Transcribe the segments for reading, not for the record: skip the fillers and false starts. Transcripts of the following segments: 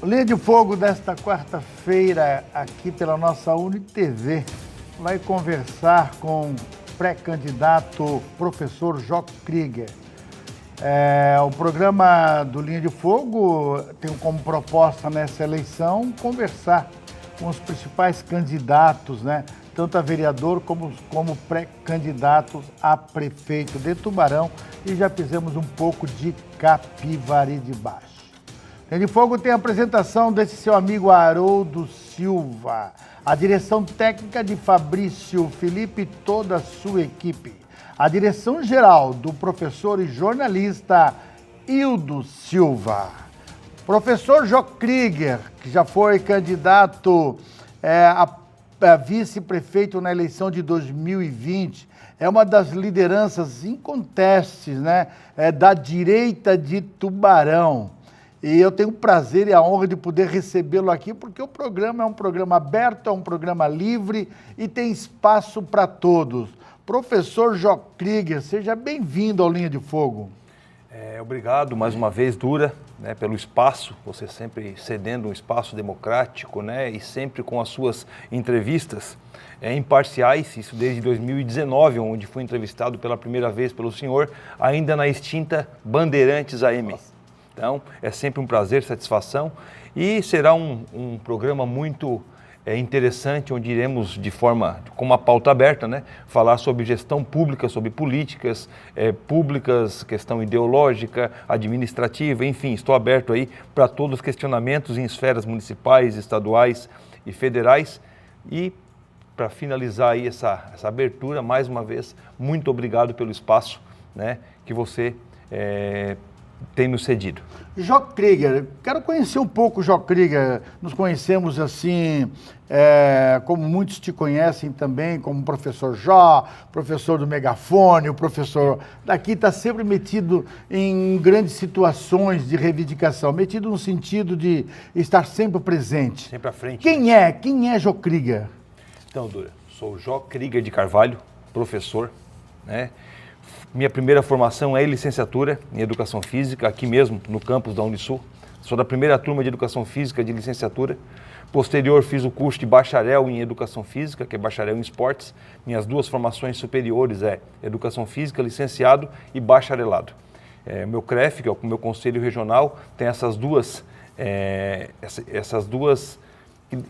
Linha de Fogo desta quarta-feira, aqui pela nossa UniTV, vai conversar com o pré-candidato professor Jó Krieger. O programa do Linha de Fogo tem como proposta nessa eleição conversar com os principais candidatos, né? Tanto a vereador como pré-candidatos a prefeito de Tubarão, e já fizemos um pouco de Capivari de Baixo. Linha de Fogo tem a apresentação desse seu amigo Haroldo Silva, a direção técnica de Fabrício Felipe e toda a sua equipe, a direção geral do professor e jornalista Hildo Silva. Professor Jó Krieger, que já foi candidato a vice-prefeito na eleição de 2020, é uma das lideranças incontestes, né, da direita de Tubarão. E eu tenho o prazer e a honra de poder recebê-lo aqui, porque o programa é um programa aberto, é um programa livre e tem espaço para todos. Professor Jó Krieger, seja bem-vindo ao Linha de Fogo. Obrigado mais uma vez, Dura, né, pelo espaço, você sempre cedendo um espaço democrático, né, e sempre com as suas entrevistas imparciais, isso desde 2019, onde fui entrevistado pela primeira vez pelo senhor, ainda na extinta Bandeirantes AM. Então, é sempre um prazer, satisfação, e será um programa muito interessante, onde iremos, com uma pauta aberta, né, falar sobre gestão pública, sobre políticas públicas, questão ideológica, administrativa, enfim, estou aberto aí para todos os questionamentos em esferas municipais, estaduais e federais. E, para finalizar aí essa abertura, mais uma vez, muito obrigado pelo espaço, né, que você tem nos cedido. Jó Krieger, quero conhecer um pouco o Jó Krieger. Nos conhecemos assim, como muitos te conhecem também, como professor Jó, professor do megafone, o professor daqui está sempre metido em grandes situações de reivindicação, metido no sentido de estar sempre presente. Sempre à frente. Quem é Jó Krieger? Então, Dura, sou Jó Krieger de Carvalho, professor, né? Minha primeira formação é licenciatura em Educação Física, aqui mesmo, no campus da Unisul. Sou da primeira turma de Educação Física de licenciatura. Posterior, fiz o curso de bacharel em Educação Física, que é bacharel em esportes. Minhas duas formações superiores Educação Física, licenciado e bacharelado. Meu CREF, que é o meu conselho regional, tem essas duas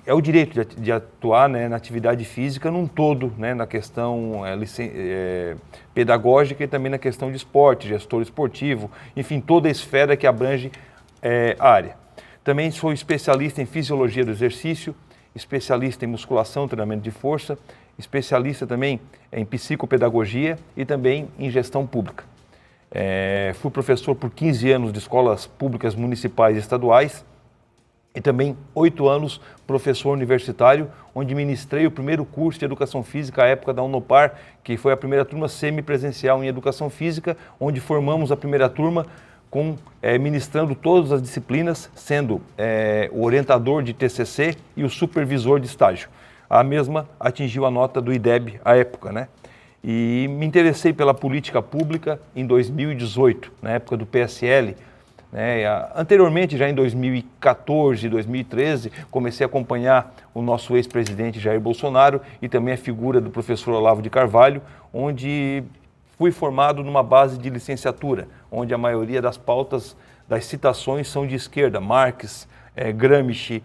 é o direito de atuar, né, na atividade física num todo, né, na questão pedagógica e também na questão de esporte, gestor esportivo, enfim, toda a esfera que abrange a área. Também sou especialista em fisiologia do exercício, especialista em musculação, treinamento de força, especialista também em psicopedagogia e também em gestão pública. Fui professor por 15 anos de escolas públicas municipais e estaduais, e também 8 anos professor universitário, onde ministrei o primeiro curso de Educação Física à época da Unopar, que foi a primeira turma semipresencial em Educação Física, onde formamos a primeira turma ministrando todas as disciplinas, sendo o orientador de TCC e o supervisor de estágio. A mesma atingiu a nota do IDEB à época, né? E me interessei pela política pública em 2018, na época do PSL, anteriormente, já em 2014, 2013, comecei a acompanhar o nosso ex-presidente Jair Bolsonaro e também a figura do professor Olavo de Carvalho, onde fui formado numa base de licenciatura, onde a maioria das pautas, das citações são de esquerda, Marx, Gramsci,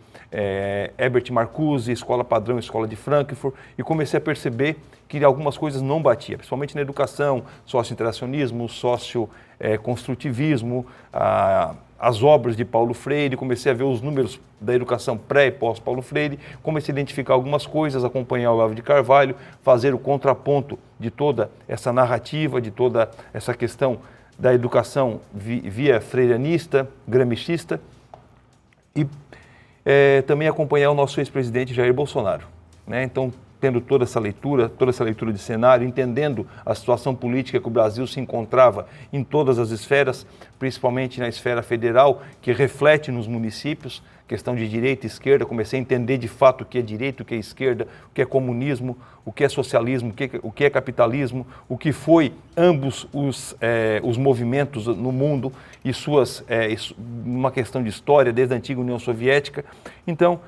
Herbert Marcuse, Escola Padrão, Escola de Frankfurt, e comecei a perceber que algumas coisas não batiam, principalmente na educação, sócio-interacionismo, sócio-construtivismo, as obras de Paulo Freire. Comecei a ver os números da educação pré e pós-Paulo Freire, comecei a identificar algumas coisas, acompanhar o Olavo de Carvalho, fazer o contraponto de toda essa narrativa, de toda essa questão da educação via freirianista, gramscista, e também acompanhar o nosso ex-presidente Jair Bolsonaro, né? Então, tendo toda essa leitura de cenário, entendendo a situação política que o Brasil se encontrava em todas as esferas, principalmente na esfera federal, que reflete nos municípios, questão de direita e esquerda, comecei a entender de fato o que é direita, o que é esquerda, o que é comunismo, o que é socialismo, o que é capitalismo, o que foi ambos os movimentos no mundo e uma questão de história desde a antiga União Soviética. Então,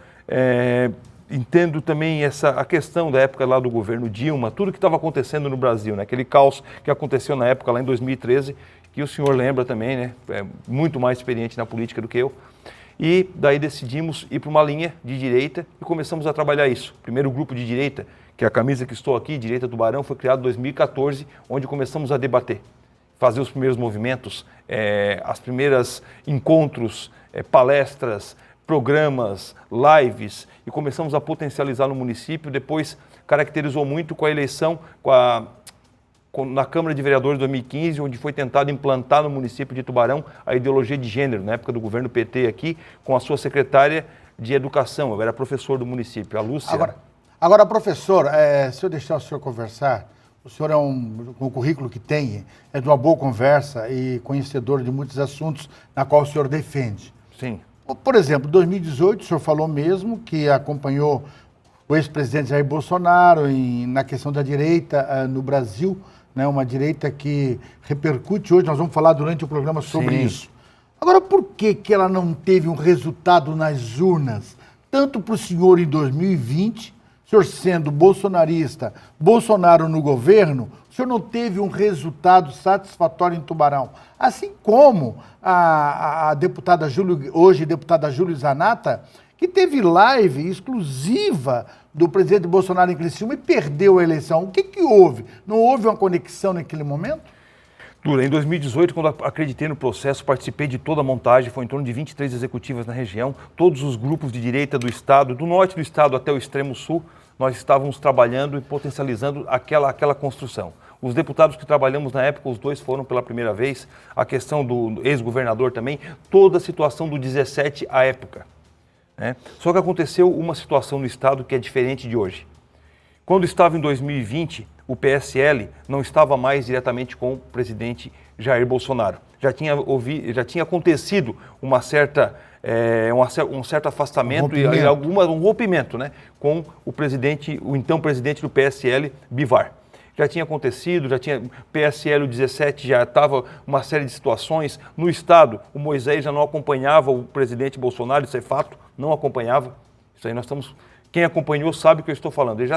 entendo também a questão da época lá do governo Dilma, tudo que estava acontecendo no Brasil, né? Aquele caos que aconteceu na época lá em 2013, que o senhor lembra também, né? É muito mais experiente na política do que eu. E daí decidimos ir para uma linha de direita e começamos a trabalhar isso. O primeiro grupo de direita, que é a camisa que estou aqui, Direita Tubarão, foi criado em 2014, onde começamos a debater, fazer os primeiros movimentos, as primeiras encontros, palestras, programas, lives, e começamos a potencializar no município. Depois caracterizou muito com a eleição na Câmara de Vereadores de 2015, onde foi tentado implantar no município de Tubarão a ideologia de gênero, na época do governo PT aqui, com a sua secretária de Educação. Eu era professor do município, a Lúcia. Agora professor, se eu deixar o senhor conversar, o senhor com o currículo que tem, é de uma boa conversa e conhecedor de muitos assuntos na qual o senhor defende. Sim. Por exemplo, em 2018, o senhor falou mesmo que acompanhou o ex-presidente Jair Bolsonaro na questão da direita no Brasil, né, uma direita que repercute hoje, nós vamos falar durante o programa sobre isso. Agora, por que ela não teve um resultado nas urnas, tanto para o senhor em 2020, o senhor sendo bolsonarista, Bolsonaro no governo, o senhor não teve um resultado satisfatório em Tubarão? Assim como a deputada hoje deputada Júlia Zanata, que teve live exclusiva do presidente Bolsonaro em Criciúma e perdeu a eleição. O que houve? Não houve uma conexão naquele momento? Em 2018, quando acreditei no processo, participei de toda a montagem, foi em torno de 23 executivas na região, todos os grupos de direita do estado, do norte do estado até o extremo sul, nós estávamos trabalhando e potencializando aquela construção. Os deputados que trabalhamos na época, os dois foram pela primeira vez, a questão do ex-governador também, toda a situação do 17 à época. Só que aconteceu uma situação no estado que é diferente de hoje. Quando estava em 2020, o PSL não estava mais diretamente com o presidente Jair Bolsonaro. Já tinha acontecido um certo afastamento e um rompimento, né, com o então presidente do PSL, Bivar. Já tinha acontecido, PSL, o 17 já estava uma série de situações. No estado, o Moisés já não acompanhava o presidente Bolsonaro, isso é fato, não acompanhava. Isso aí quem acompanhou sabe o que eu estou falando. Ele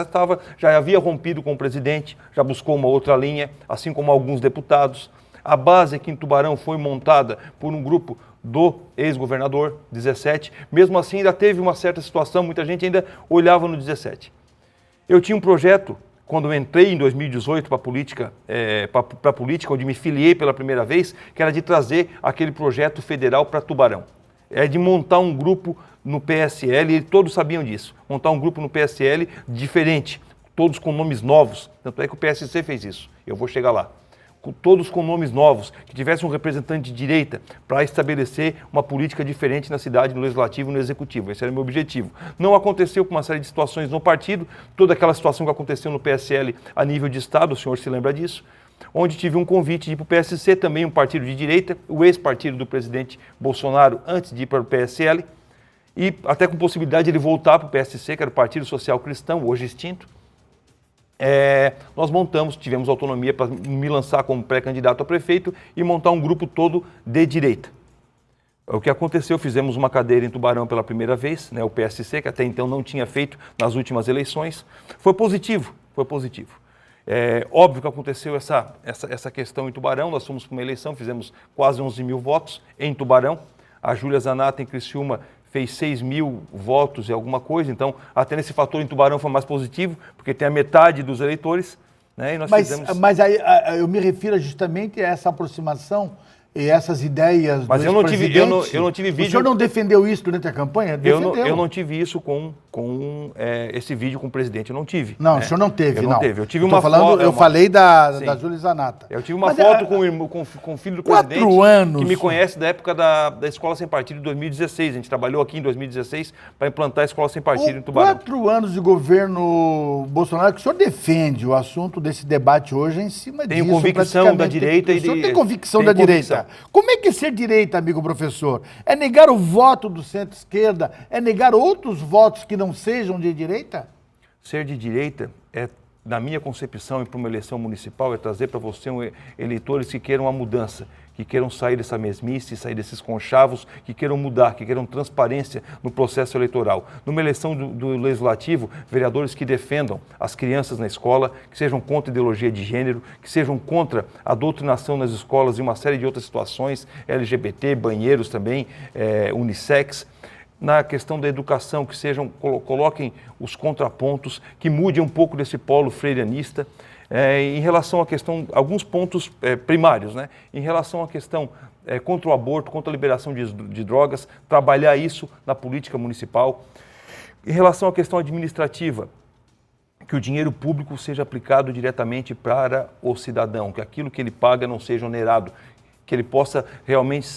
já havia rompido com o presidente, já buscou uma outra linha, assim como alguns deputados. A base aqui em Tubarão foi montada por um grupo do ex-governador, 17. Mesmo assim, ainda teve uma certa situação, muita gente ainda olhava no 17. Eu tinha um projeto, quando eu entrei em 2018 para a política, onde me filiei pela primeira vez, que era de trazer aquele projeto federal para Tubarão. De montar um grupo no PSL, e todos sabiam disso, montar um grupo no PSL diferente, todos com nomes novos, tanto é que o PSC fez isso, eu vou chegar lá. Todos com nomes novos, que tivesse um representante de direita para estabelecer uma política diferente na cidade, no legislativo e no executivo. Esse era o meu objetivo. Não aconteceu por uma série de situações no partido, toda aquela situação que aconteceu no PSL a nível de estado, o senhor se lembra disso, onde tive um convite de ir para o PSC, também um partido de direita, o ex-partido do presidente Bolsonaro, antes de ir para o PSL, e até com possibilidade de ele voltar para o PSC, que era o Partido Social Cristão, hoje extinto. Nós tivemos autonomia para me lançar como pré-candidato a prefeito e montar um grupo todo de direita. O que aconteceu, fizemos uma cadeira em Tubarão pela primeira vez, né, o PSC, que até então não tinha feito nas últimas eleições. Foi positivo. Óbvio que aconteceu essa questão em Tubarão, nós fomos para uma eleição, fizemos quase 11 mil votos em Tubarão. A Júlia Zanata em Criciúma fez 6 mil votos e alguma coisa, então até nesse fator em Tubarão foi mais positivo, porque tem a metade dos eleitores, né? E mas aí eu me refiro justamente a essa aproximação e essas ideias mas do eu não tive vídeo. O senhor não defendeu isso durante a campanha? Eu não tive isso com com esse vídeo com o presidente. Eu não tive. Não, o senhor não teve, eu não teve. Eu tive uma foto. Eu falei da Júlia Zanata. Eu tive uma foto com o filho do presidente, que me conhece da época da Escola Sem Partido de 2016. A gente trabalhou aqui em 2016 para implantar a Escola Sem Partido em Tubarão. 4 anos de governo Bolsonaro, que o senhor defende o assunto desse debate hoje em cima disso. Tenho convicção da direita. O senhor tem convicção da direita. Como é que é ser direita, amigo professor? É negar o voto do centro-esquerda? É negar outros votos que não sejam de direita? Ser de direita na minha concepção, e para uma eleição municipal, é trazer para você eleitores que queiram a mudança, que queiram sair dessa mesmice, sair desses conchavos, que queiram mudar, que queiram transparência no processo eleitoral. Numa eleição do Legislativo, vereadores que defendam as crianças na escola, que sejam contra a ideologia de gênero, que sejam contra a doutrinação nas escolas e uma série de outras situações, LGBT, banheiros também, unissex. Na questão da educação, que coloquem os contrapontos, que mude um pouco desse polo freirianista. Em relação à questão, alguns pontos primários, né? Em relação à questão contra o aborto, contra a liberação de drogas, trabalhar isso na política municipal. Em relação à questão administrativa, que o dinheiro público seja aplicado diretamente para o cidadão, que aquilo que ele paga não seja onerado, que ele possa realmente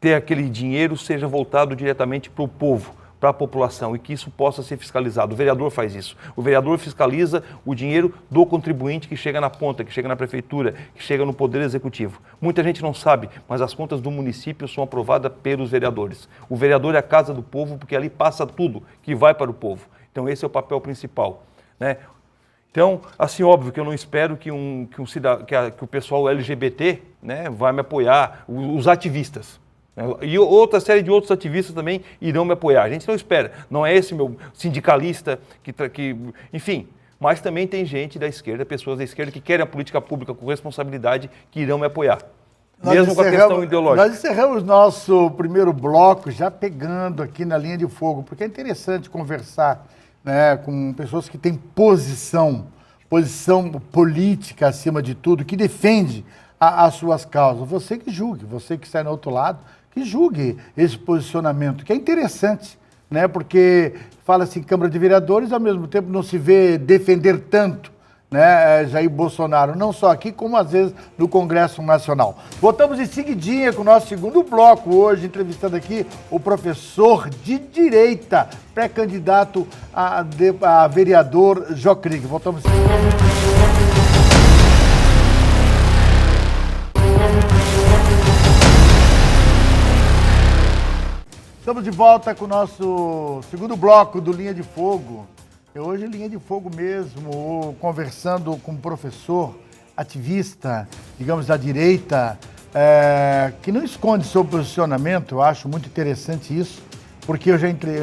ter aquele dinheiro seja voltado diretamente para o povo, para a população, e que isso possa ser fiscalizado. O vereador faz isso. O vereador fiscaliza o dinheiro do contribuinte que chega na ponta, que chega na prefeitura, que chega no Poder Executivo. Muita gente não sabe, mas as contas do município são aprovadas pelos vereadores. O vereador é a casa do povo, porque ali passa tudo que vai para o povo. Então esse é o papel principal, né? Então, assim, óbvio que eu não espero que o pessoal LGBT, né, vai me apoiar, os ativistas. E outra série de outros ativistas também irão me apoiar. A gente não espera. Não é esse meu sindicalista enfim. Mas também tem gente da esquerda, pessoas da esquerda que querem a política pública com responsabilidade, que irão me apoiar. Mesmo com a questão ideológica. Nós encerramos nosso primeiro bloco já pegando aqui na linha de fogo, porque é interessante conversar, né, com pessoas que têm posição política acima de tudo, que defende as suas causas. Você que julgue, você que está no outro lado, que julgue esse posicionamento, que é interessante, né? Porque fala-se em Câmara de Vereadores, ao mesmo tempo não se vê defender tanto, né, Jair Bolsonaro, não só aqui, como às vezes no Congresso Nacional. Voltamos em seguidinha com o nosso segundo bloco hoje, entrevistando aqui o professor de Direita, pré-candidato a vereador Jocrig. Voltamos em seguidinha. Estamos de volta com o nosso segundo bloco do Linha de Fogo. Hoje, Linha de Fogo mesmo, conversando com um professor, ativista, digamos, da direita, que não esconde seu posicionamento. Eu acho muito interessante isso, porque eu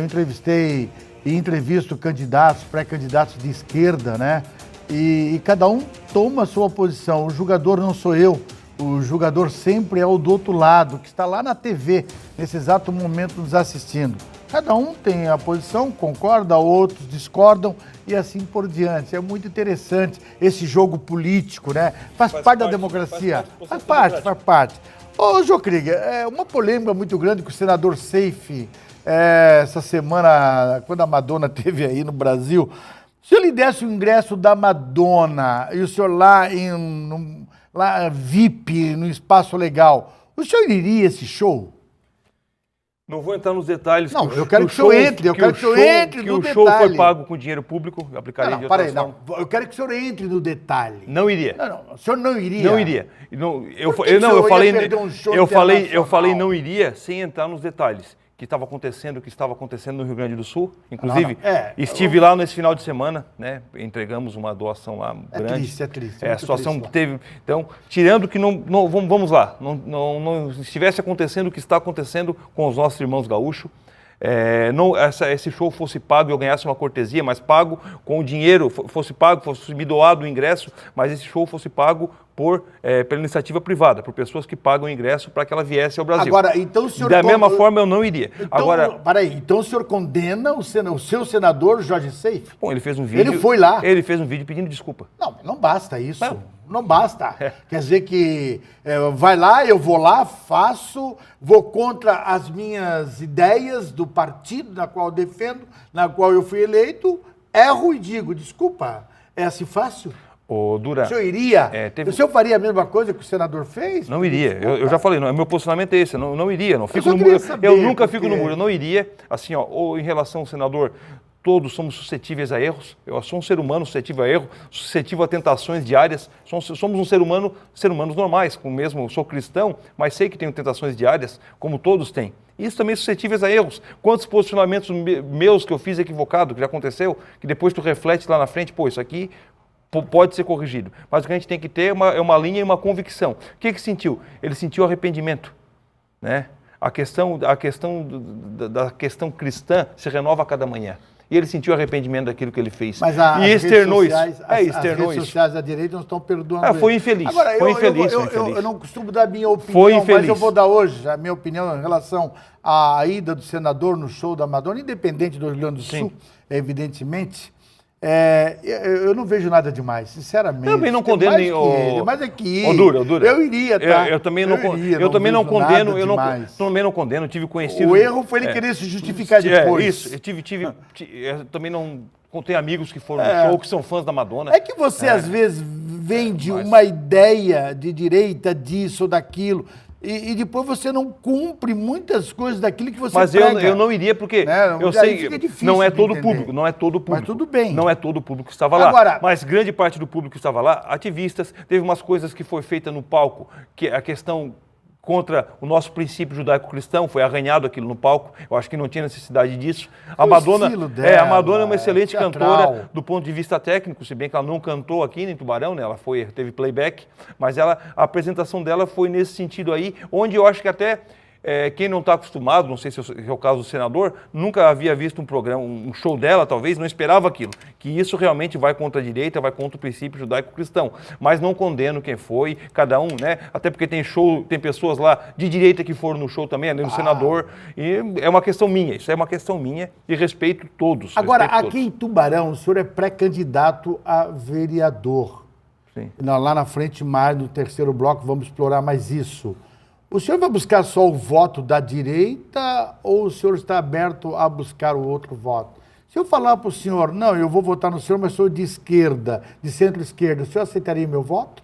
entrevistei e entrevisto candidatos, pré-candidatos de esquerda, né? E cada um toma a sua posição. O julgador não sou eu. O julgador sempre é o do outro lado, que está lá na TV, nesse exato momento nos assistindo. Cada um tem a posição, concorda, outros discordam e assim por diante. É muito interessante esse jogo político, né? Faz parte da democracia. Faz parte. Ô, Jocrig, uma polêmica muito grande com o senador Seif, essa semana, quando a Madonna esteve aí no Brasil. Se eu lhe desse o ingresso da Madonna e o senhor lá VIP, no espaço legal, o senhor iria a esse show? Não vou entrar nos detalhes. Não, eu quero que o senhor entre, no detalhe. O show foi pago com dinheiro público, aplicaria de outra forma. Eu quero que o senhor entre no detalhe. Não iria. Não, o senhor não iria? Não iria. Eu falei não iria sem entrar nos detalhes. O que estava acontecendo no Rio Grande do Sul. Inclusive, estive lá nesse final de semana, né? Entregamos uma doação lá grande. É triste. A situação que teve. Então, tirando que vamos lá, não estivesse acontecendo o que está acontecendo com os nossos irmãos gaúchos, esse show fosse pago e eu ganhasse uma cortesia, mas pago com o dinheiro, fosse me doado o ingresso, mas esse show fosse pago pela iniciativa privada, por pessoas que pagam o ingresso para que ela viesse ao Brasil. Agora, então o senhor... Da mesma forma, eu não iria. Então o senhor condena o seu senador, Jorge Seif? Bom, ele fez um vídeo... Ele foi lá. Ele fez um vídeo pedindo desculpa. Não basta isso. Não basta. Quer dizer que vai lá, eu vou lá, faço, vou contra as minhas ideias do partido na qual eu defendo, na qual eu fui eleito, erro e digo, desculpa, é assim fácil? Ô, Duran, o senhor iria? O senhor faria a mesma coisa que o senador fez? Não iria. Eu já falei, meu posicionamento é esse, não iria. Não fico no muro. Eu nunca fico no muro, eu não iria. Assim, ó, ou em relação ao senador, todos somos suscetíveis a erros. Eu sou um ser humano suscetível a erro, suscetível a tentações diárias. Somos um ser humanos normais, com mesmo, eu sou cristão, mas sei que tenho tentações diárias, como todos têm. Isso também suscetíveis a erros. Quantos posicionamentos meus que eu fiz equivocado, que já aconteceu, que depois tu reflete lá na frente, pô, isso aqui pode ser corrigido. Mas o que a gente tem que ter é uma linha e uma convicção. O que sentiu? Ele sentiu arrependimento, né? A questão cristã se renova a cada manhã. E ele sentiu arrependimento daquilo que ele fez. Mas e externou isso. As redes sociais da direita não estão perdoando. Foi infeliz. Agora, foi infeliz. Eu não costumo dar minha opinião, mas eu vou dar hoje a minha opinião em relação à ida do senador no show da Madonna, independente do Rio Grande do Sul, evidentemente. Eu não vejo nada demais, sinceramente. Também não condeno nem mas é que Dura. Eu iria, tá? Eu também não condeno, também não condeno, tive conhecido. O erro foi ele querer se justificar depois. Isso, eu também não tenho amigos que foram no show, que são fãs da Madonna. É que você às vezes vende uma ideia de direita, disso ou daquilo. E depois você não cumpre muitas coisas daquilo que você prega. Mas eu não iria porque eu sei que não é todo o público, Mas tudo bem. Não é todo o público que estava lá. Agora, mas grande parte do público que estava lá, ativistas, teve umas coisas que foi feita no palco, que a questão contra o nosso princípio judaico-cristão, foi arranhado aquilo no palco, eu acho que não tinha necessidade disso. A Madonna é uma excelente cantora do ponto de vista técnico, se bem que ela não cantou aqui em Tubarão, né? Ela teve playback, mas a apresentação dela foi nesse sentido aí, onde eu acho que até quem não está acostumado, não sei se é o caso do senador, nunca havia visto um show dela, talvez, não esperava aquilo. Que isso realmente vai contra a direita, vai contra o princípio judaico-cristão. Mas não condeno quem foi, cada um, né? Até porque tem pessoas lá de direita que foram no show também, além do senador. E é uma questão minha, isso é uma questão minha e respeito todos. Agora, aqui em Tubarão, o senhor é pré-candidato a vereador. Sim. Lá na frente, mais no terceiro bloco, vamos explorar mais isso. O senhor vai buscar só o voto da direita ou o senhor está aberto a buscar o outro voto? Se eu falar para o senhor, não, eu vou votar no senhor, mas sou de esquerda, de centro-esquerda, o senhor aceitaria meu voto?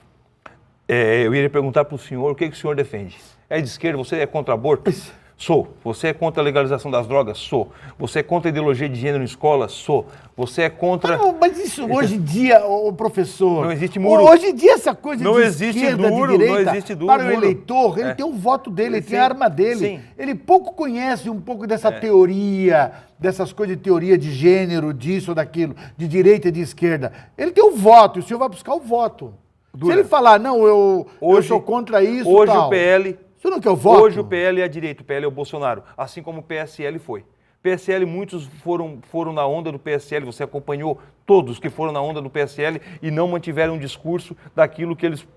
Eu iria perguntar para o senhor o que o senhor defende. É de esquerda, você é contra aborto? Sou. Você é contra a legalização das drogas? Sou. Você é contra a ideologia de gênero em escola? Sou. Você é contra... Mas isso hoje em dia, o professor... Não existe muro. Hoje em dia essa coisa não de existe esquerda, duro, de direita, não existe duro, para o eleitor, ele tem o voto dele, ele tem a arma dele. Sim. Ele pouco conhece um pouco dessa teoria, dessas coisas de teoria de gênero, disso ou daquilo, de direita e de esquerda. Ele tem o voto, e o senhor vai buscar o voto. Dura. Se ele falar, não, eu sou contra isso, hoje tal. O PL... O senhor não quer o voto? Hoje o PL é a direita, o PL é o Bolsonaro, assim como o PSL foi. PSL, muitos foram na onda do PSL, você acompanhou todos que foram na onda do PSL e não mantiveram um discurso daquilo que eles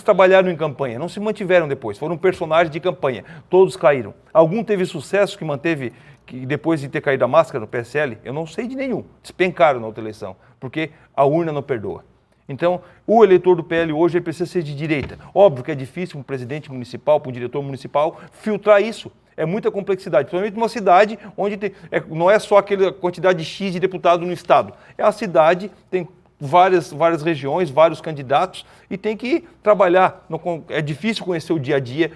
trabalharam em campanha. Não se mantiveram depois, foram personagens de campanha, todos caíram. Algum teve sucesso que manteve, que depois de ter caído a máscara no PSL, eu não sei de nenhum, despencaram na outra eleição, porque a urna não perdoa. Então, o eleitor do PL hoje ele precisa ser de direita. Óbvio que é difícil para um presidente municipal, para um diretor municipal, filtrar isso. É muita complexidade, principalmente numa cidade onde não é só aquela quantidade X de deputados no estado. É a cidade, tem várias regiões, vários candidatos e tem que trabalhar. É difícil conhecer o dia a dia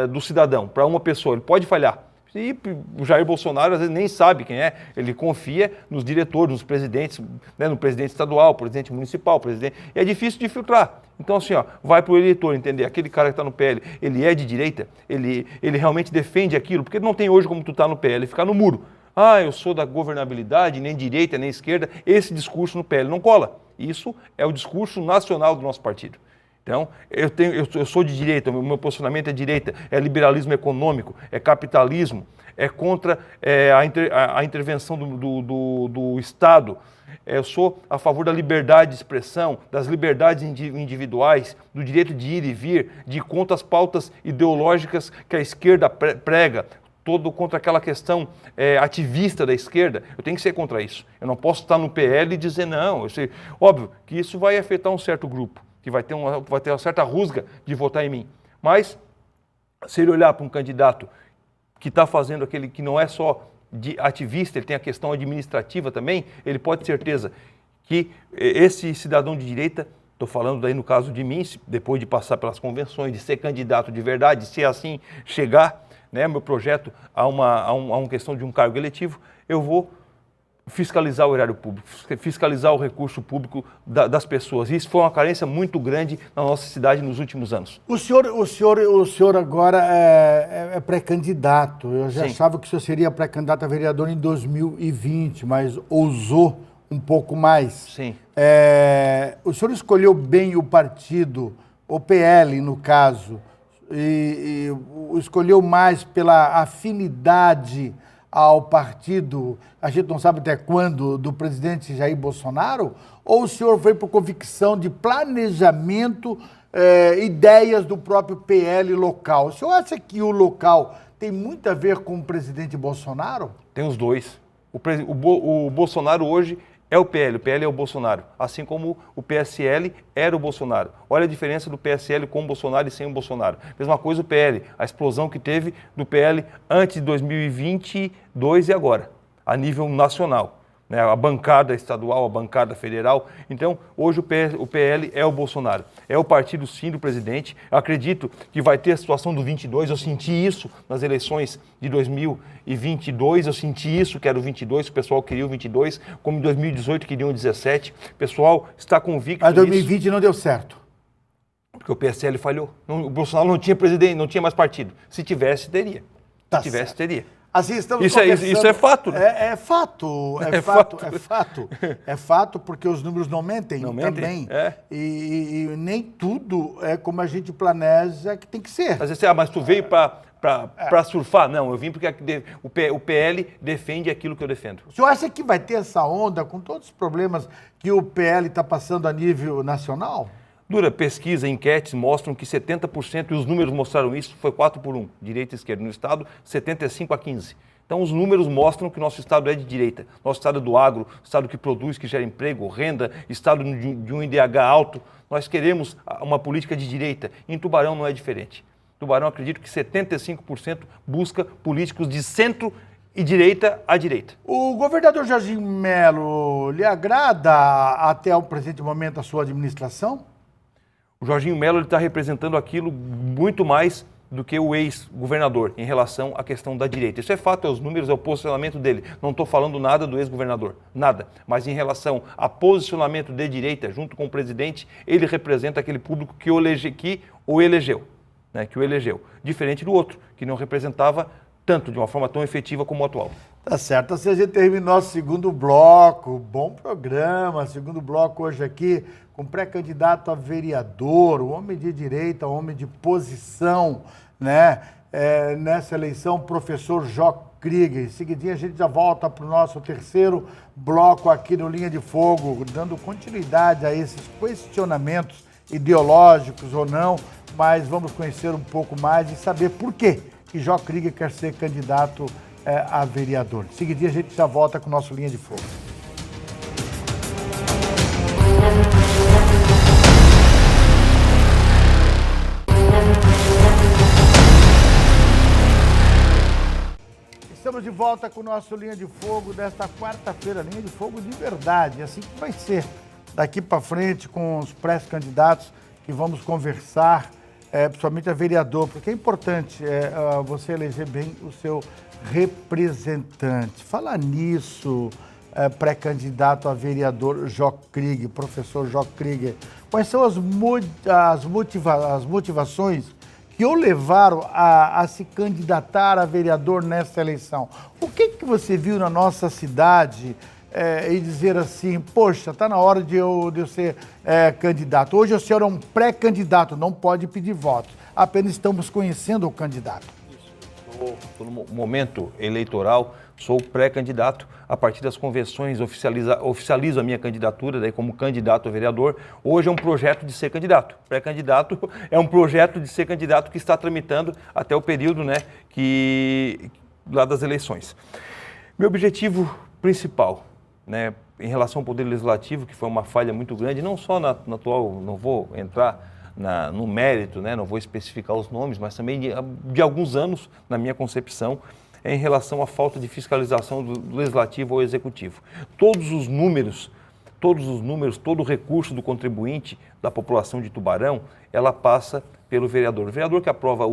do cidadão. Para uma pessoa, ele pode falhar. E o Jair Bolsonaro, às vezes, nem sabe quem é. Ele confia nos diretores, nos presidentes, né, no presidente estadual, presidente municipal, presidente. E é difícil de filtrar. Então, assim, vai para o eleitor entender. Aquele cara que está no PL, ele é de direita? Ele realmente defende aquilo? Porque não tem hoje como tu tá no PL, ficar no muro. Eu sou da governabilidade, nem direita, nem esquerda. Esse discurso no PL não cola. Isso é o discurso nacional do nosso partido. Então, eu sou de direita, o meu posicionamento é direita, é liberalismo econômico, é capitalismo, é contra a intervenção do Estado. Eu sou a favor da liberdade de expressão, das liberdades individuais, do direito de ir e vir, de contra as pautas ideológicas que a esquerda prega. todo contra aquela questão ativista da esquerda. Eu tenho que ser contra isso. Eu não posso estar no PL e dizer não. Óbvio que isso vai afetar um certo grupo, que vai ter uma certa rusga de votar em mim. Mas, se ele olhar para um candidato que está fazendo aquele que não é só de ativista, ele tem a questão administrativa também, ele pode ter certeza que esse cidadão de direita, estou falando daí no caso de mim, depois de passar pelas convenções, de ser candidato de verdade, se assim chegar, né, meu projeto a uma questão de um cargo eletivo, eu vou fiscalizar o erário público, fiscalizar o recurso público das pessoas. Isso foi uma carência muito grande na nossa cidade nos últimos anos. O senhor agora é pré-candidato. Eu já achava que o senhor seria pré-candidato a vereador em 2020, mas ousou um pouco mais. Sim. O senhor escolheu bem o partido, o PL no caso, e escolheu mais pela afinidade ao partido, a gente não sabe até quando, do presidente Jair Bolsonaro? Ou o senhor foi por convicção de planejamento, ideias do próprio PL local? O senhor acha que o local tem muito a ver com o presidente Bolsonaro? Tem os dois. O Bolsonaro hoje é o PL é o Bolsonaro, assim como o PSL era o Bolsonaro. Olha a diferença do PSL com o Bolsonaro e sem o Bolsonaro. Mesma coisa o PL, a explosão que teve do PL antes de 2022 e agora, a nível nacional. Né? A bancada estadual, a bancada federal. Então, hoje o PL é o Bolsonaro. É o partido, sim, do presidente. Eu acredito que vai ter a situação do 22. Eu senti isso nas eleições de 2022. Eu senti isso, que era o 22. O pessoal queria o 22. Como em 2018 queriam o 17. O pessoal está convicto Mas 2020 não deu certo. Porque o PSL falhou. O Bolsonaro não tinha presidente, não tinha mais partido. Se tivesse, teria. Tá Se tivesse, certo. Teria. Assim, estamos isso é fato, né? É fato, porque os números não mentem também. E nem tudo é como a gente planeja que tem que ser. Às vezes, mas tu veio para surfar? Não, eu vim porque o PL defende aquilo que eu defendo. O senhor acha que vai ter essa onda com todos os problemas que o PL está passando a nível nacional? Dura pesquisa, enquetes mostram que 70%, e os números mostraram isso, foi 4-1, direita e esquerda. No estado, 75-15. Então, os números mostram que nosso estado é de direita. Nosso estado é do agro, estado que produz, que gera emprego, renda, estado de um IDH alto. Nós queremos uma política de direita. Em Tubarão não é diferente. Tubarão, acredito que 75% busca políticos de centro e direita à direita. O governador Jorginho Melo lhe agrada até o presente momento a sua administração? O Jorginho Melo está representando aquilo muito mais do que o ex-governador em relação à questão da direita. Isso é fato, é os números, é o posicionamento dele. Não estou falando nada do ex-governador, nada. Mas em relação a posicionamento de direita, junto com o presidente, ele representa aquele público que o elegeu. Né, que o elegeu. Diferente do outro, que não representava tanto, de uma forma tão efetiva como o atual. Tá certo. Assim a gente termina nosso segundo bloco. Bom programa. Segundo bloco hoje aqui com pré-candidato a vereador, um homem de direita, um homem de posição, né? Nessa eleição, professor Jó Krieger. Em seguidinho a gente já volta para o nosso terceiro bloco aqui no Linha de Fogo, dando continuidade a esses questionamentos ideológicos ou não, mas vamos conhecer um pouco mais e saber por quê que Jó Krieger quer ser candidato a vereador. Em seguidinho a gente já volta com o nosso Linha de Fogo. Estamos de volta com o nosso Linha de Fogo desta quarta-feira, Linha de Fogo de verdade, assim que vai ser daqui para frente com os pré-candidatos que vamos conversar, principalmente a vereador, porque é importante você eleger bem o seu representante. Falar nisso, pré-candidato a vereador Jó Krieger, professor Jó Krieger, quais são as motivações que o levaram a se candidatar a vereador nessa eleição? O que você viu na nossa cidade e dizer assim, poxa, está na hora de eu ser candidato. Hoje o senhor é um pré-candidato, não pode pedir votos, apenas estamos conhecendo o candidato. Estou no momento eleitoral, sou pré-candidato, a partir das convenções oficializo a minha candidatura, daí como candidato a vereador. Hoje é um projeto de ser candidato. Pré-candidato é um projeto de ser candidato que está tramitando até o período, né, que lá das eleições. Meu objetivo principal, né, em relação ao Poder Legislativo, que foi uma falha muito grande, não só na atual, não vou entrar no mérito, né, não vou especificar os nomes, mas também de alguns anos, na minha concepção, em relação à falta de fiscalização do Legislativo ou Executivo. Todos os números, todo o recurso do contribuinte, da população de Tubarão, ela passa pelo vereador. O vereador que aprova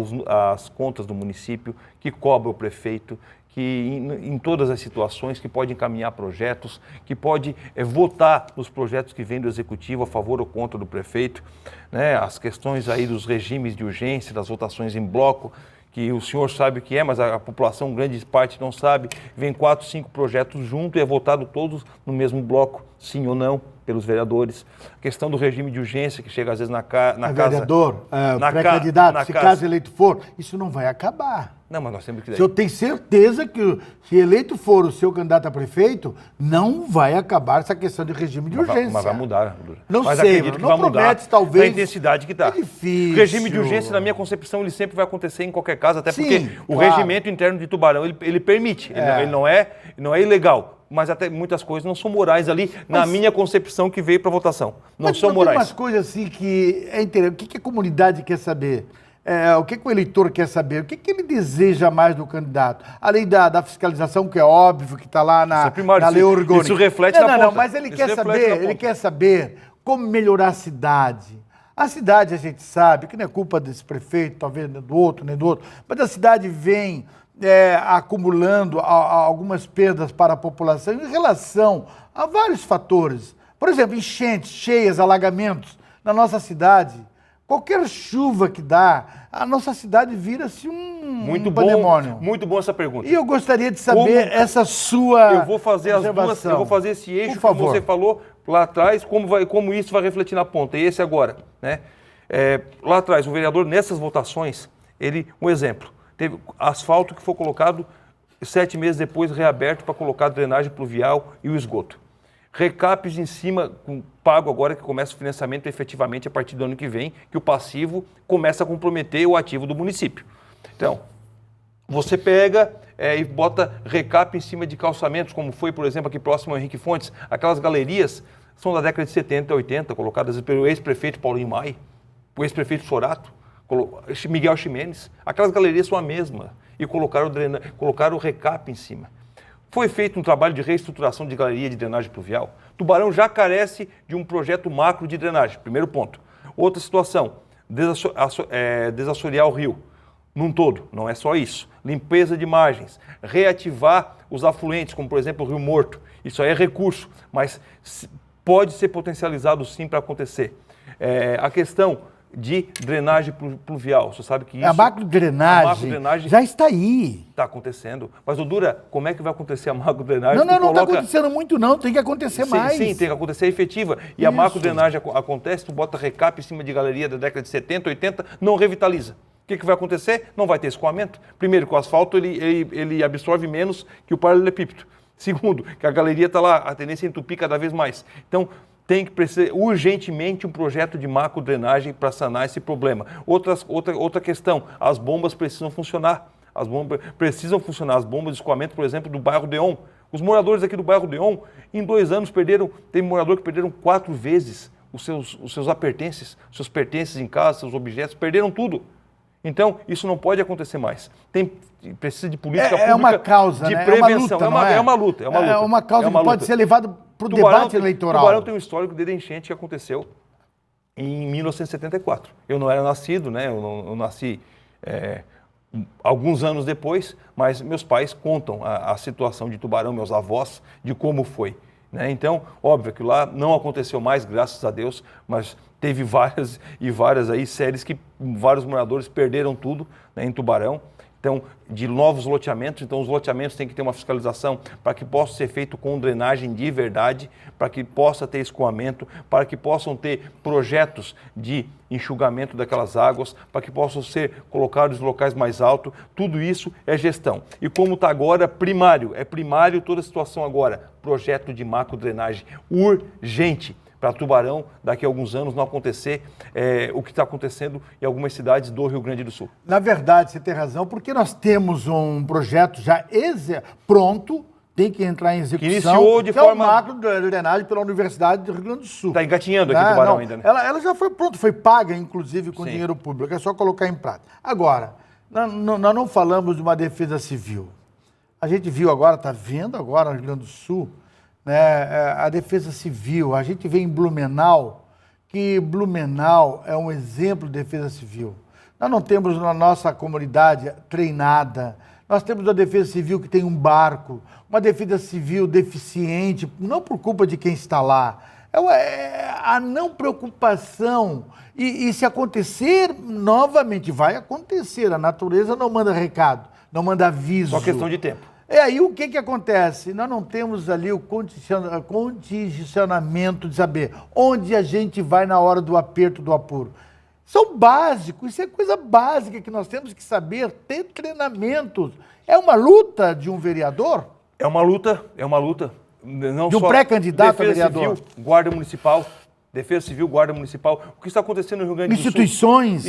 as contas do município, que cobra o prefeito, que em todas as situações, que pode encaminhar projetos, que pode votar nos projetos que vêm do Executivo a favor ou contra do prefeito, né? As questões aí dos regimes de urgência, das votações em bloco, que o senhor sabe o que é, mas a população, grande parte, não sabe. Vem 4, 5 projetos juntos e é votado todos no mesmo bloco, sim ou não, pelos vereadores. A questão do regime de urgência, que chega às vezes na casa... Vereador, pré-candidato, se caso eleito for, isso não vai acabar. Não, mas nós temos que... Eu tenho certeza que, se eleito for o seu candidato a prefeito, não vai acabar essa questão de regime de urgência. Mas vai mudar. Não mas sei, acredito que não vai mudar promete, talvez. Na intensidade que está. É difícil. O regime de urgência, na minha concepção, ele sempre vai acontecer em qualquer caso, até porque Sim, o claro. regimento interno de Tubarão, ele permite. Ele não é ilegal. Mas até muitas coisas não são morais ali, na minha concepção que veio para votação. Não são morais. Tem umas coisas assim que é interessante. O que a comunidade quer saber? O que o eleitor quer saber? O que ele deseja mais do candidato? Além da fiscalização, que é óbvio, que está lá na lei orgânica. Isso reflete na ponta. Não, mas ele quer saber como melhorar a cidade. A cidade, a gente sabe, que não é culpa desse prefeito, talvez nem do outro, mas a cidade vem acumulando algumas perdas para a população em relação a vários fatores. Por exemplo, enchentes, cheias, alagamentos na nossa cidade. Qualquer chuva que dá, a nossa cidade vira-se um pandemônio. Muito bom essa pergunta. E eu gostaria de saber essa sua Eu vou fazer as duas, eu vou fazer esse eixo, como você falou lá atrás, como isso vai refletir na ponta. E esse agora, né? Lá atrás, o vereador, nessas votações, um exemplo, teve asfalto que foi colocado 7 meses depois, reaberto para colocar drenagem pluvial e o esgoto. Recapes em cima, pago agora que começa o financiamento efetivamente a partir do ano que vem, que o passivo começa a comprometer o ativo do município. Então, você pega e bota recap em cima de calçamentos, como foi, por exemplo, aqui próximo ao Henrique Fontes. Aquelas galerias são da década de 70 e 80, colocadas pelo ex-prefeito Paulinho Maia, o ex-prefeito Sorato, Miguel Ximenes. Aquelas galerias são a mesma e colocaram o recap em cima. Foi feito um trabalho de reestruturação de galeria de drenagem pluvial. Tubarão já carece de um projeto macro de drenagem, primeiro ponto. Outra situação, desassorear o rio num todo, não é só isso. Limpeza de margens, reativar os afluentes, como por exemplo o Rio Morto. Isso aí é recurso, mas pode ser potencializado sim para acontecer. A questão de drenagem pluvial. Você sabe que isso... A macrodrenagem já está aí. Está acontecendo. Mas, Dura, como é que vai acontecer a macrodrenagem? Não está acontecendo muito não, tem que acontecer mais. Sim, tem que acontecer efetiva. E a macrodrenagem acontece, tu bota recap em cima de galeria da década de 70, 80, não revitaliza. O que vai acontecer? Não vai ter escoamento. Primeiro, que o asfalto ele absorve menos que o paralelepípedo. Segundo, que a galeria está lá, a tendência é entupir cada vez mais. Então, tem que precisar urgentemente um projeto de macrodrenagem para sanar esse problema. Outra questão, as bombas precisam funcionar. As bombas de escoamento, por exemplo, do bairro Deon. Os moradores aqui do bairro Deon, em 2 anos, tem morador que perderam 4 vezes os seus apertences, seus pertences em casa, seus objetos, perderam tudo. Então, isso não pode acontecer mais. Precisa de política pública, é uma causa, de né? prevenção. É uma luta. É uma causa que pode ser levada para o debate eleitoral. Tubarão tem um histórico de enchente que aconteceu em 1974. Eu não era nascido, né? Eu nasci alguns anos depois, mas meus pais contam a situação de Tubarão, meus avós, de como foi. Né? Então, óbvio que lá não aconteceu mais, graças a Deus, mas teve várias aí séries que vários moradores perderam tudo, né, em Tubarão. Então, de novos loteamentos, então os loteamentos têm que ter uma fiscalização para que possa ser feito com drenagem de verdade, para que possa ter escoamento, para que possam ter projetos de enxugamento daquelas águas, para que possam ser colocados em locais mais altos. Tudo isso é gestão. E como está agora, é primário toda a situação agora. Projeto de macrodrenagem urgente. para Tubarão, daqui a alguns anos, não acontecer o que está acontecendo em algumas cidades do Rio Grande do Sul. Na verdade, você tem razão, porque nós temos um projeto já pronto, tem que entrar em execução, que iniciou de que forma... é o macro drenagem pela Universidade do Rio Grande do Sul. Está engatinhando aqui Tubarão ainda, né? Ela já foi pronta, foi paga, inclusive, com Sim. dinheiro público, é só colocar em prática. Agora, nós não falamos de uma defesa civil. A gente viu agora, está vendo agora no Rio Grande do Sul, né, a defesa civil. A gente vê em Blumenau, que Blumenau é um exemplo de defesa civil. Nós não temos na nossa comunidade treinada, nós temos uma defesa civil que tem um barco, uma defesa civil deficiente, não por culpa de quem está lá, é a não preocupação. E se acontecer, novamente, vai acontecer, a natureza não manda recado, não manda aviso. Só questão de tempo. Aí o que acontece? Nós não temos ali o condicionamento de saber onde a gente vai na hora do aperto, do apuro. São básicos, isso é coisa básica que nós temos que saber, ter treinamentos. É uma luta de um vereador? É uma luta. Não de um só pré-candidato a vereador. Civil, Guarda Municipal, Defesa Civil, Guarda Municipal. O que está acontecendo no Rio Grande do Sul? Instituições.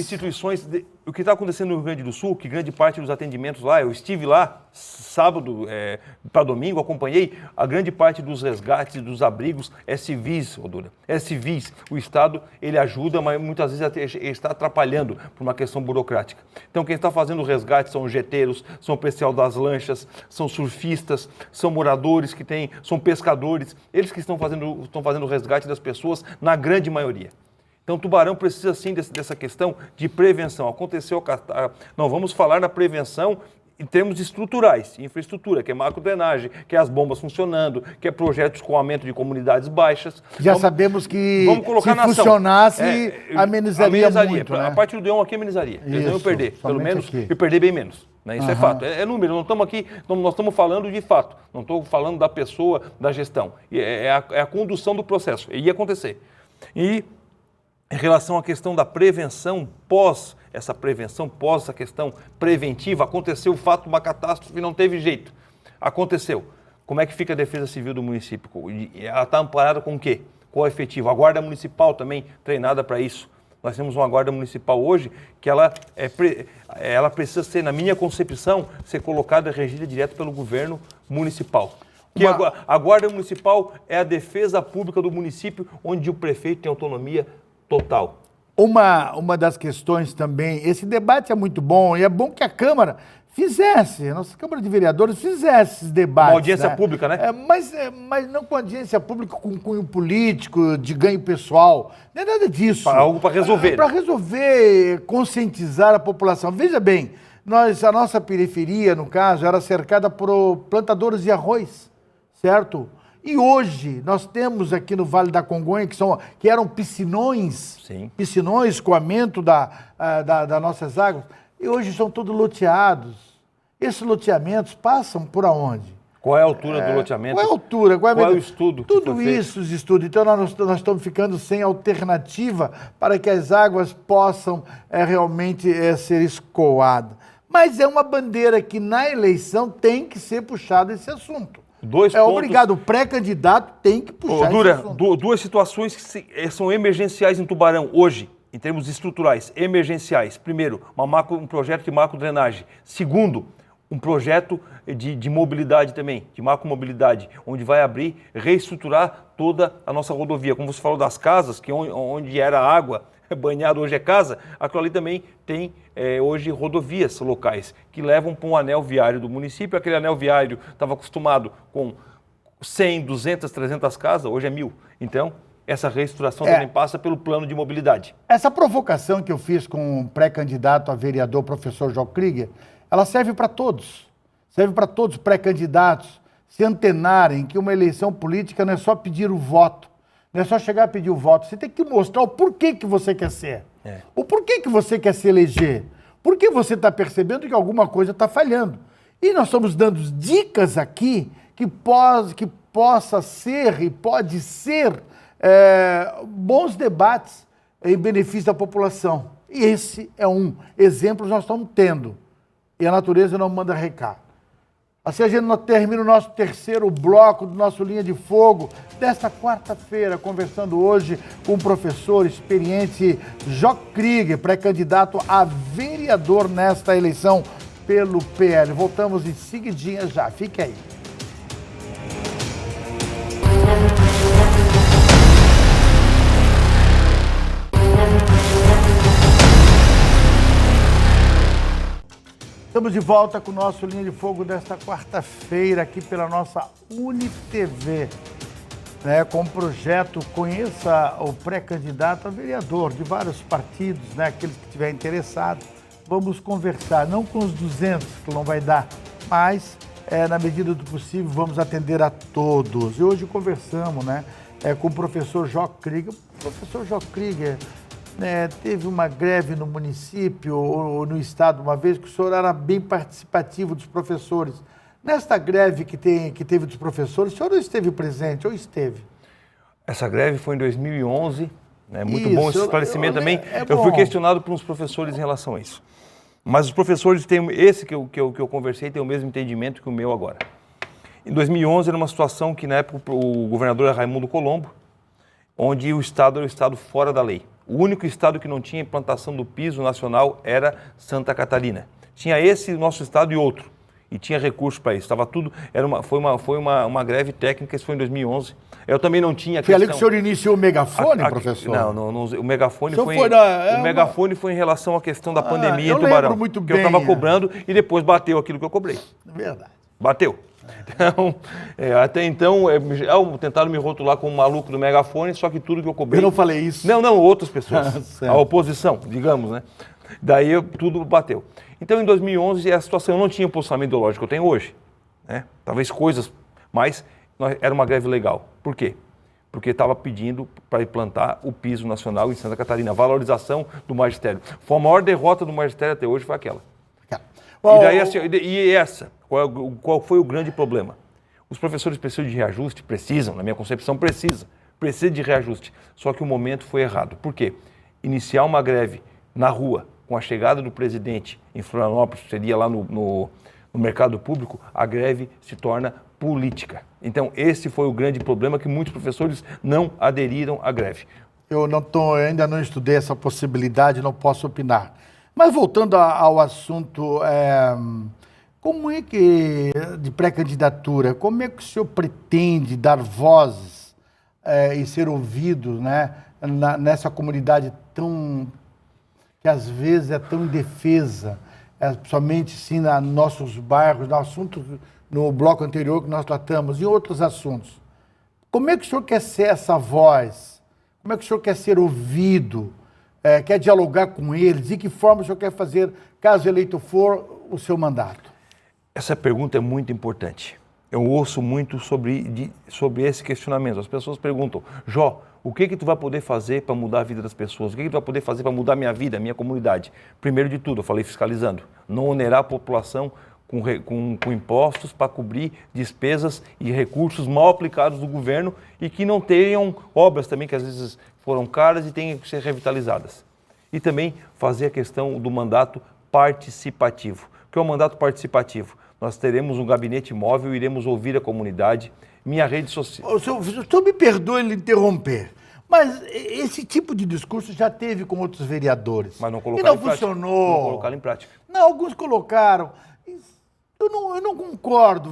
O que está acontecendo no Rio Grande do Sul, que grande parte dos atendimentos lá, eu estive lá sábado para domingo, acompanhei, a grande parte dos resgates, dos abrigos é civis, Odura. É civis. O Estado, ele ajuda, mas muitas vezes até está atrapalhando por uma questão burocrática. Então, quem está fazendo o resgate são os jeteiros, são o pessoal das lanchas, são surfistas, são moradores são pescadores, eles que estão fazendo o resgate das pessoas, na grande maioria. Então, Tubarão precisa, sim, dessa questão de prevenção. Nós vamos falar na prevenção em termos estruturais, infraestrutura, que é macrodrenagem, que é as bombas funcionando, que é projetos com aumento de comunidades baixas. Já sabemos que se funcionasse, amenizaria muito. Né? A parte do D1 aqui amenizaria. Eles não iam perder, pelo menos, aqui. e perder bem menos. Né? Isso é fato, é número, não estamos aqui, nós estamos falando de fato, não estou falando da pessoa, da gestão. É a condução do processo, e ia acontecer. E em relação à questão da prevenção, essa questão preventiva, aconteceu o fato de uma catástrofe e não teve jeito. Aconteceu. Como é que fica a Defesa Civil do município? Ela está amparada com o quê? Qual é o efetivo? A Guarda Municipal também treinada para isso. Nós temos uma Guarda Municipal hoje que ela precisa ser, na minha concepção, ser colocada e regida direto pelo governo municipal. Que a Guarda Municipal é a defesa pública do município, onde o prefeito tem autonomia total. Uma das questões também, esse debate é muito bom, e é bom que a Câmara fizesse, a nossa Câmara de Vereadores fizesse esses debates. Uma audiência pública, né? Mas não com audiência pública com cunho político, de ganho pessoal, não é nada disso. Algo para resolver. Para resolver, conscientizar a população. Veja bem, a nossa periferia, no caso, era cercada por plantadores de arroz, certo? E hoje nós temos aqui no Vale da Congonha, que eram piscinões, sim, piscinões com aumento das nossas águas, e hoje são todos loteados. Esses loteamentos passam por aonde? Qual é a altura do loteamento? Qual é a altura? Qual é o estudo? Tudo isso, os estudos. Então nós estamos ficando sem alternativa para que as águas possam realmente ser escoadas. Mas é uma bandeira que na eleição tem que ser puxado esse assunto. Obrigado, o pré-candidato tem que puxar esse assunto. Duas situações que são emergenciais em Tubarão hoje, em termos estruturais, emergenciais. Primeiro, um projeto de macrodrenagem. Segundo, um projeto de mobilidade também, de macromobilidade, onde vai reestruturar toda a nossa rodovia. Como você falou das casas, que onde era água banhada, hoje é casa, aquilo ali também tem hoje rodovias locais que levam para um anel viário do município. Aquele anel viário estava acostumado com 100, 200, 300 casas, hoje é 1.000. Então, essa reestruturação também passa pelo plano de mobilidade. Essa provocação que eu fiz com o pré-candidato a vereador, professor João Krieger, ela serve para todos. Serve para todos os pré-candidatos se antenarem que uma eleição política não é só pedir o voto, não é só chegar a pedir o voto, você tem que mostrar o porquê que você quer ser. O porquê que você quer se eleger. Porque você está percebendo que alguma coisa está falhando. E nós estamos dando dicas aqui que possa ser e pode ser bons debates em benefício da população. E esse é um exemplo que nós estamos tendo. E a natureza não manda recado. Assim a gente termina o nosso terceiro bloco do nosso Linha de Fogo desta quarta-feira, conversando hoje com o professor experiente Jó Krieger, pré-candidato a vereador nesta eleição pelo PL. Voltamos em seguidinha já, fique aí. Estamos de volta com o nosso Linha de Fogo desta quarta-feira aqui pela nossa UniTV, né, com o projeto Conheça o Pré-Candidato a Vereador de vários partidos, né, aqueles que estiverem interessados. Vamos conversar, não com os 200, que não vai dar, mas na medida do possível vamos atender a todos. E hoje conversamos, né, com o professor Jó Krieger. Professor Jó Krieger, teve uma greve no município ou no estado uma vez que o senhor era bem participativo dos professores. Nesta greve que teve dos professores, o senhor não esteve presente ou esteve? Essa greve foi em 2011, né? Muito bom esse esclarecimento também. Eu fui questionado por uns professores em relação a isso. Mas os professores têm, esse que eu conversei, tem o mesmo entendimento que o meu agora. Em 2011 era uma situação que na época o governador era Raimundo Colombo, onde o estado era o estado fora da lei. O único estado que não tinha implantação do piso nacional era Santa Catarina. Tinha esse nosso estado e outro. E tinha recurso para isso. Estava tudo. Foi uma greve técnica, isso foi em 2011. Eu também não tinha. Foi ali que o senhor iniciou o megafone, professor? Não, o megafone foi. O megafone foi em relação à questão da pandemia em Tubarão. Lembro muito que bem. Eu estava cobrando e depois bateu aquilo que eu cobrei. Verdade. Bateu. Então, até então, tentaram me rotular como maluco do megafone, só que tudo que eu cobrei... Eu não falei isso. Não, outras pessoas. A oposição, digamos, né? Daí tudo bateu. Então, em 2011, a situação, eu não tinha o posicionamento ideológico que eu tenho hoje, né? Talvez coisas, mas era uma greve legal. Por quê? Porque estava pedindo para implantar o piso nacional em Santa Catarina, a valorização do magistério. Foi a maior derrota do magistério até hoje, foi aquela. Bom, E daí, assim, qual foi o grande problema? Os professores precisam de reajuste? Precisam, na minha concepção, precisa de reajuste. Só que o momento foi errado. Por quê? Iniciar uma greve na rua, com a chegada do presidente em Florianópolis, seria lá no mercado público, a greve se torna política. Então, esse foi o grande problema, que muitos professores não aderiram à greve. Eu ainda não estudei essa possibilidade, não posso opinar. Mas voltando ao assunto, como é que, de pré-candidatura, como é que o senhor pretende dar vozes e ser ouvido, né, nessa comunidade que às vezes é tão indefesa, somente sim nos nossos bairros, no assunto, no bloco anterior que nós tratamos, e outros assuntos. Como é que o senhor quer ser essa voz? Como é que o senhor quer ser ouvido? Quer dialogar com eles? De que forma o senhor quer fazer, caso eleito for, o seu mandato? Essa pergunta é muito importante. Eu ouço muito sobre esse questionamento. As pessoas perguntam, Jó, o que tu vai poder fazer para mudar a vida das pessoas? O que tu vai poder fazer para mudar a minha vida, a minha comunidade? Primeiro de tudo, eu falei fiscalizando. Não onerar a população com impostos para cobrir despesas e recursos mal aplicados do governo e que não tenham obras também que às vezes foram caras e têm que ser revitalizadas. E também fazer a questão do mandato participativo. O que é o mandato participativo? Nós teremos um gabinete móvel, iremos ouvir a comunidade, minha rede social... O senhor me perdoe lhe interromper, mas esse tipo de discurso já teve com outros vereadores. Mas não colocaram em prática. Funcionou. Não colocaram em prática. Não, alguns colocaram. Eu não concordo,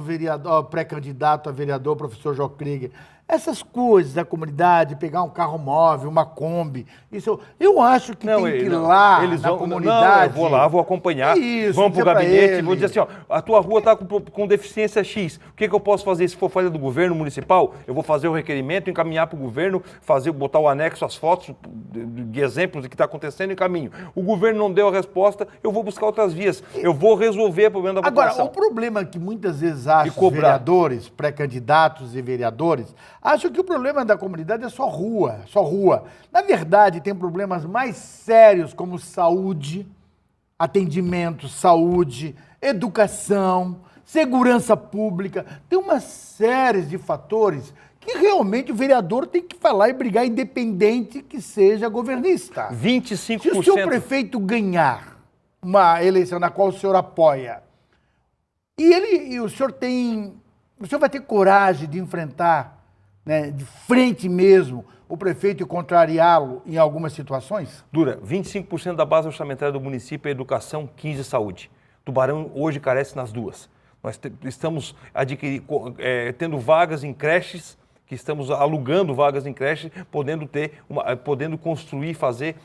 pré-candidato a vereador, professor Jó Krieger. Essas coisas da comunidade, pegar um carro móvel, uma Kombi, isso eu acho que tem que ir lá na comunidade. Eu vou lá, vou acompanhar, vamos para o gabinete e vou dizer assim, ó, a tua rua está com deficiência X, o que eu posso fazer? Se for falha do governo municipal, eu vou fazer o requerimento, encaminhar para o governo, botar o anexo, as fotos de exemplos do que está acontecendo e encaminho. O governo não deu a resposta, eu vou buscar outras vias, eu vou resolver o problema da população. Agora, o problema que muitas vezes acham os vereadores, pré-candidatos e vereadores, acham que o problema da comunidade é só rua. Na verdade, tem problemas mais sérios como saúde, atendimento, saúde, educação, segurança pública. Tem uma série de fatores que realmente o vereador tem que falar e brigar, independente que seja governista. 25%. Se o seu prefeito ganhar uma eleição na qual o senhor apoia, E o senhor vai ter coragem de enfrentar, né, de frente mesmo, o prefeito e contrariá-lo em algumas situações? Dura, 25% da base orçamentária do município é educação, 15% é saúde. Tubarão hoje carece nas duas. Nós estamos tendo vagas em creches, que estamos alugando vagas em creche, podendo construir, fazer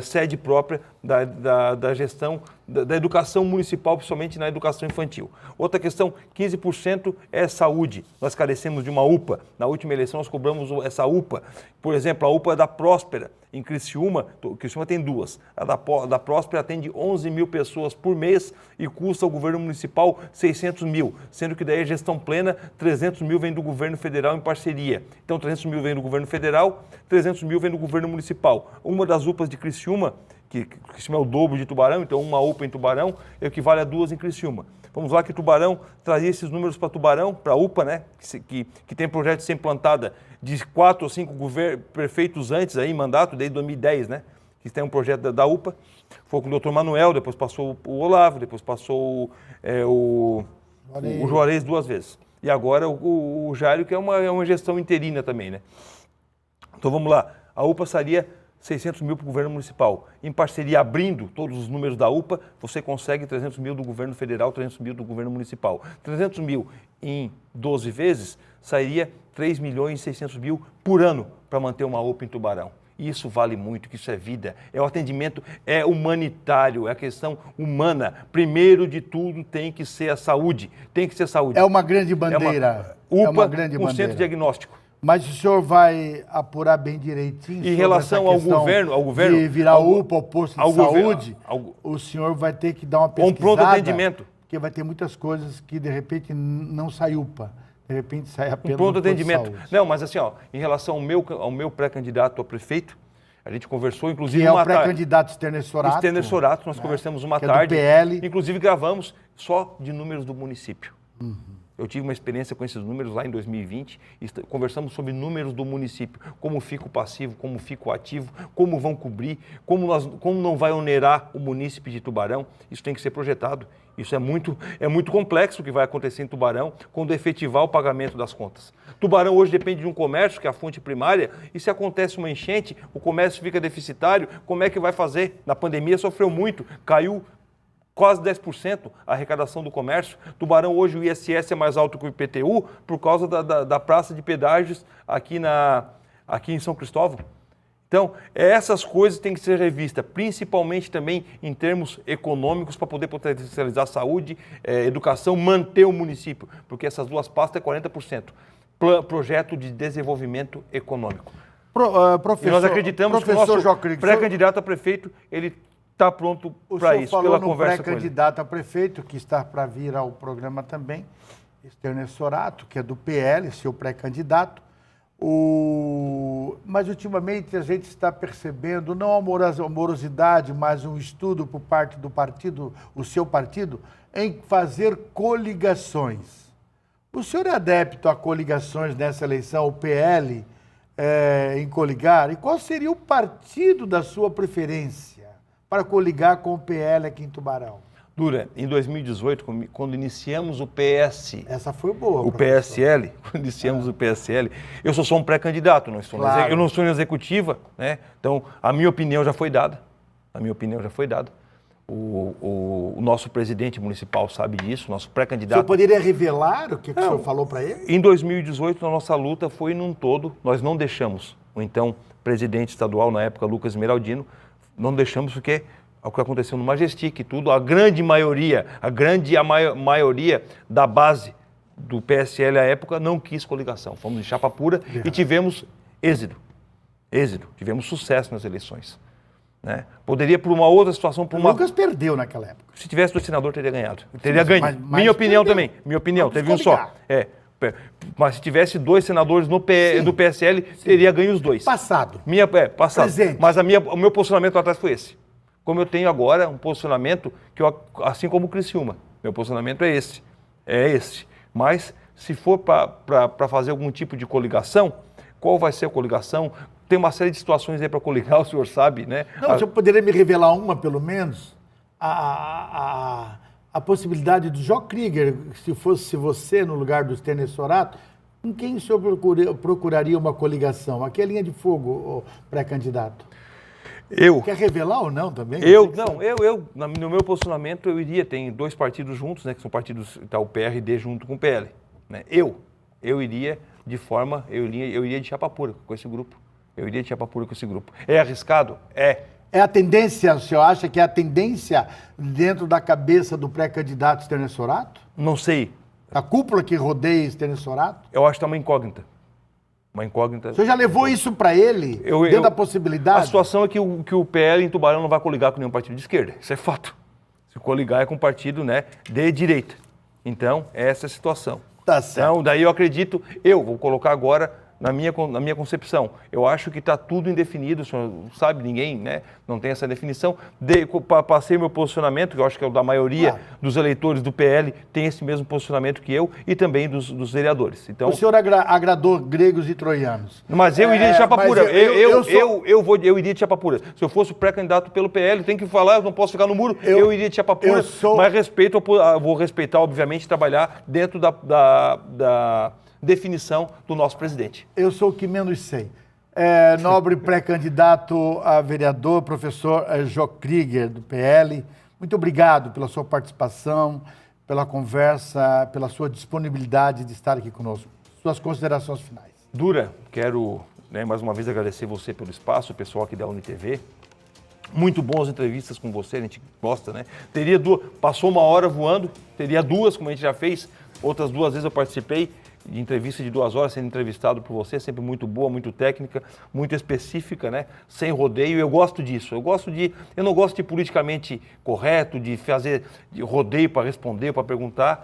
sede própria da gestão da educação municipal, principalmente na educação infantil. Outra questão, 15% é saúde. Nós carecemos de uma UPA. Na última eleição nós cobramos essa UPA. Por exemplo, a UPA da Próspera, em Criciúma tem duas. A da Próspera atende 11 mil pessoas por mês e custa ao governo municipal 600 mil, sendo que daí a gestão plena, 300 mil vem do governo federal em parceria. Então 300 mil vem do governo federal, 300 mil vem do governo municipal. Uma das UPAs de Criciúma, que Criciúma é o dobro de Tubarão, então uma UPA em Tubarão equivale a duas em Criciúma. Vamos lá que Tubarão trazia esses números para Tubarão, para a UPA, né, que tem projeto de ser implantada de 4 ou 5 prefeitos antes aí, em mandato, desde 2010, né, que tem um projeto da UPA. Foi com o doutor Manuel, depois passou o Olavo, depois passou o Juarez 2 vezes. E agora o Jairo, que é uma gestão interina também, né. Então vamos lá, a UPA seria 600 mil para o governo municipal. Em parceria, abrindo todos os números da UPA, você consegue 300 mil do governo federal, 300 mil do governo municipal. 300 mil em 12 vezes, sairia 3 milhões e 600 mil por ano para manter uma UPA em Tubarão. Isso vale muito, que isso é vida, é o atendimento, é humanitário, é a questão humana. Primeiro de tudo tem que ser a saúde, tem que ser saúde. É uma grande bandeira. UPA, é uma grande com bandeira. centro diagnóstico. Mas o senhor vai apurar bem direitinho em relação ao governo de virar UPA ou posto de saúde, o senhor vai ter que dar uma pesquisada. Um pronto atendimento. Porque vai ter muitas coisas que, de repente, não sai UPA. De repente, sai apenas pronto atendimento. Não, mas assim, em relação ao meu pré-candidato a prefeito, a gente conversou, inclusive, que é o pré-candidato Sterner Sorato. Sterner Sorato, nós conversamos uma que tarde. É do PL. Inclusive, gravamos só de números do município. Eu tive uma experiência com esses números lá em 2020, conversamos sobre números do município, como fica o passivo, como fica o ativo, como vão cobrir, como não vai onerar o munícipe de Tubarão. Isso tem que ser projetado. Isso é muito complexo o que vai acontecer em Tubarão quando efetivar o pagamento das contas. Tubarão hoje depende de um comércio, que é a fonte primária, e se acontece uma enchente, o comércio fica deficitário, como é que vai fazer? Na pandemia sofreu muito, caiu quase 10% a arrecadação do comércio. Tubarão hoje o ISS é mais alto que o IPTU por causa da praça de pedágios aqui em São Cristóvão. Então, essas coisas têm que ser revistas, principalmente também em termos econômicos, para poder potencializar saúde, educação, manter o município, porque essas duas pastas é 40%. Projeto de desenvolvimento econômico. Professor, e nós acreditamos que o nosso pré-candidato a prefeito, ele está pronto para isso, pela conversa com ele. O pré-candidato a prefeito, que está para vir ao programa também, Sterner Sorato, que é do PL, seu pré-candidato. Mas, ultimamente, a gente está percebendo, não a morosidade, mas um estudo por parte do partido, o seu partido, em fazer coligações. O senhor é adepto a coligações nessa eleição, o PL, em coligar? E qual seria o partido da sua preferência para coligar com o PL aqui em Tubarão? Dura, em 2018, quando iniciamos o PS... Essa foi boa, o PSL, quando iniciamos o PSL, eu sou só um pré-candidato, eu não estou na executiva, né? Então, a minha opinião já foi dada. O nosso presidente municipal sabe disso, nosso pré-candidato... O senhor poderia revelar o que o senhor falou para ele? Em 2018, a nossa luta foi num todo, nós não deixamos o então presidente estadual, na época, Lucas Esmeraldino, não deixamos porque o que aconteceu no Majestic e tudo, a maioria da base do PSL à época não quis coligação. Fomos de chapa pura e tivemos êxito, tivemos sucesso nas eleições. Né? Poderia, por uma outra situação... O Lucas perdeu naquela época. Se tivesse do senador, teria ganhado. Teria ganho. Minha opinião também. Minha opinião, teve um só. Mas se tivesse 2 senadores do PSL, teria ganho os 2. Passado. Passado. Presente. Mas o meu posicionamento lá atrás foi esse. Como eu tenho agora um posicionamento, assim como o Criciúma, meu posicionamento é esse. Mas, se for para fazer algum tipo de coligação, qual vai ser a coligação? Tem uma série de situações aí para coligar, o senhor sabe, né? Não, o senhor poderia me revelar uma, pelo menos? A a possibilidade do Jó Krieger, se fosse você no lugar do Stênio Sorato, com quem o senhor procuraria uma coligação? Aqui é linha de fogo, o pré-candidato. Quer revelar ou não também? No meu posicionamento, eu iria, tem dois partidos juntos, né, que são partidos, tá, o PRD junto com o PL. Né? Eu iria de chapa pura com esse grupo. Eu iria de chapa pura com esse grupo. É arriscado? É. É a tendência, o senhor acha que é a tendência dentro da cabeça do pré-candidato Stênio Sorato? Não sei. A cúpula que rodeia Stênio Sorato? Eu acho que está uma incógnita. Uma incógnita. O senhor já levou isso para ele, dentro da possibilidade? A situação é que o PL em Tubarão não vai coligar com nenhum partido de esquerda. Isso é fato. Se coligar é com um partido, né, de direita. Então, essa é a situação. Tá certo. Então, daí eu acredito, vou colocar agora na minha concepção. Eu acho que está tudo indefinido, o senhor sabe, ninguém, né, não tem essa definição. Passei meu posicionamento, que eu acho que é o da maioria dos eleitores do PL, tem esse mesmo posicionamento que eu e também dos vereadores. Então, o senhor agradou gregos e troianos. Mas eu iria de chapa pura. Eu iria de chapa pura. Se eu fosse pré-candidato pelo PL, tem que falar, eu não posso ficar no muro, eu iria de chapa pura. Mas vou respeitar, obviamente, trabalhar dentro da definição do nosso presidente. Eu sou o que menos sei. Nobre pré-candidato a vereador, professor Jó Krieger, do PL, muito obrigado pela sua participação, pela conversa, pela sua disponibilidade de estar aqui conosco. Suas considerações finais. Dura, quero, mais uma vez agradecer você pelo espaço, o pessoal aqui da UniTV. Muito boas entrevistas com você, a gente gosta, né? Passou uma hora voando, teria duas, como a gente já fez, outras 2 vezes eu participei de entrevista de 2 horas sendo entrevistado por você, sempre muito boa, muito técnica, muito específica, né? Sem rodeio. Eu gosto disso. Eu não gosto de politicamente correto, de fazer rodeio para responder, para perguntar.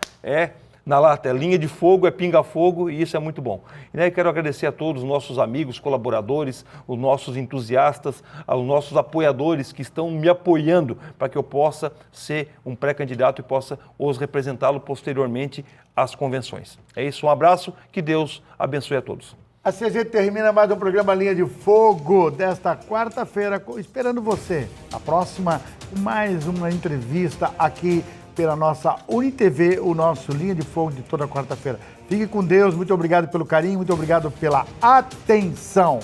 Na lata, é linha de fogo, é pinga-fogo e isso é muito bom. E daí quero agradecer a todos os nossos amigos, colaboradores, os nossos entusiastas, aos nossos apoiadores que estão me apoiando para que eu possa ser um pré-candidato e possa os representá-lo posteriormente às convenções. É isso, um abraço, que Deus abençoe a todos. Assim a gente termina mais um programa Linha de Fogo desta quarta-feira, esperando você. A próxima, mais uma entrevista aqui pela nossa UniTV, o nosso Linha de Fogo de toda quarta-feira. Fique com Deus, muito obrigado pelo carinho, muito obrigado pela atenção.